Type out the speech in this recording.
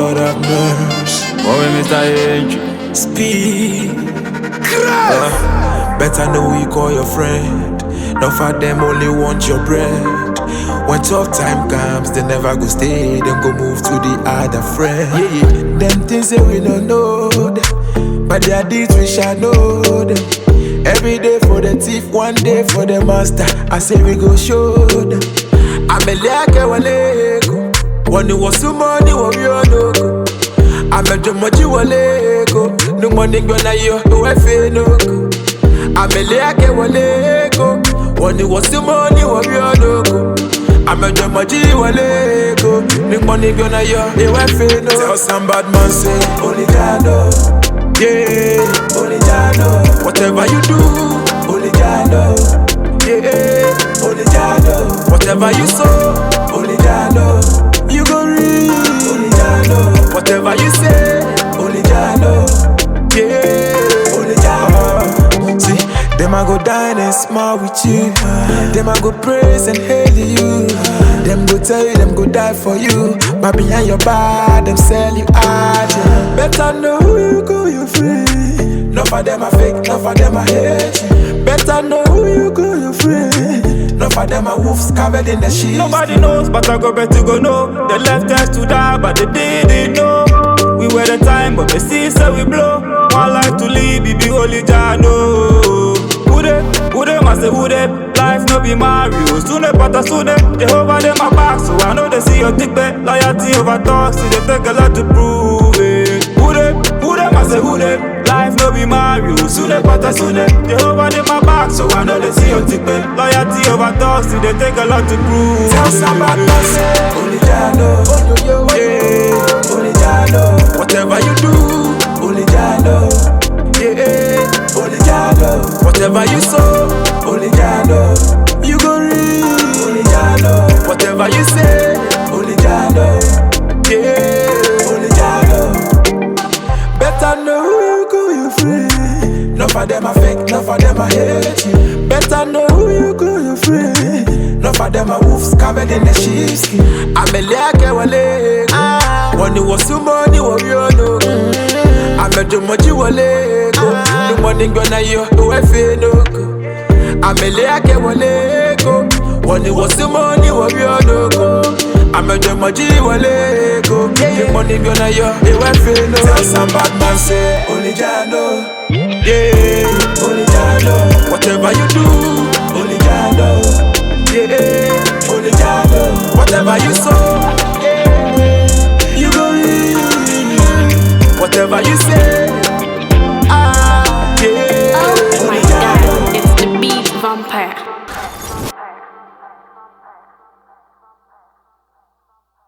Lord have mercy. Oh, Mr. H. Speed. Better know who you call your friend. Not for them only want your bread. When tough time comes, they never go stay. Them go move to the other friend. Yeah. Them things that we don't know them, but their deeds we shall know them. Every day for the thief, one day for the master. I say we go show them. I'm a leke waleko. When you was money, what we all know. I'm a jumaji waleko. No money gonna yo, no efe no. I'm a leke waleko. When you was money, what we all know. I'm a jumaji waleko. No money gonna yo, no efe no. Tell some bad man say, only God know. Yeah, only God know. Whatever you do, only God know. Yeah, only God know. Whatever you sow, only God know. You go read, only God know. Whatever you say, only God know. Yeah, only God know. See, them I go dine and smile with you. Them I go praise and hail you. Them go tell you, them go die for you. But behind your back, them sell you out. Yeah. Better know who you go, you free. None of them are fake, none of them are hate. Better know who you go, you free. None of them are wolves covered in the sheets. Nobody knows, but I go bet you go know. They left us to die, but they didn't know. We were the time, but they still say we blow. One life to live, be only Jah know. Who they must say who they? Life no be Mario. Sooner but sooner, Jehovah them my back, so I know they see your thick bed. Loyalty over talk, see they take a lot to prove it. Who they must say who they? Life no be Mario. Sooner but sooner, Jehovah them my back, so I know they see your thick bed. Loyalty over talk, see they take a lot to prove. Tell somebody say, only Jah know. Yeah, only Jah know. Whatever you do, only Jah know. Yeah, only Jah know. Whatever you sow, only Jah know. You go read, only Jah know. Whatever you say, only Jah know. Yeah, only Jah know. Better know who you go, you free. None of them are fake, none of them are hate you. Better know who you go, you free. None of them are wolves covered in the sheepskin. I'm a leke waleko. When you was money, what you know. I'm a jumaji waleko. No money gonna yo, no efe no. I'm a leke waleko. When you was money, what you know. I'm a jumaji waleko. No money gonna yo, no efe no. Tell some bad man say, only Jah know. Yeah, only Jah know. Whatever you do, only Jah know. Yeah, only Jah know. Whatever you sow,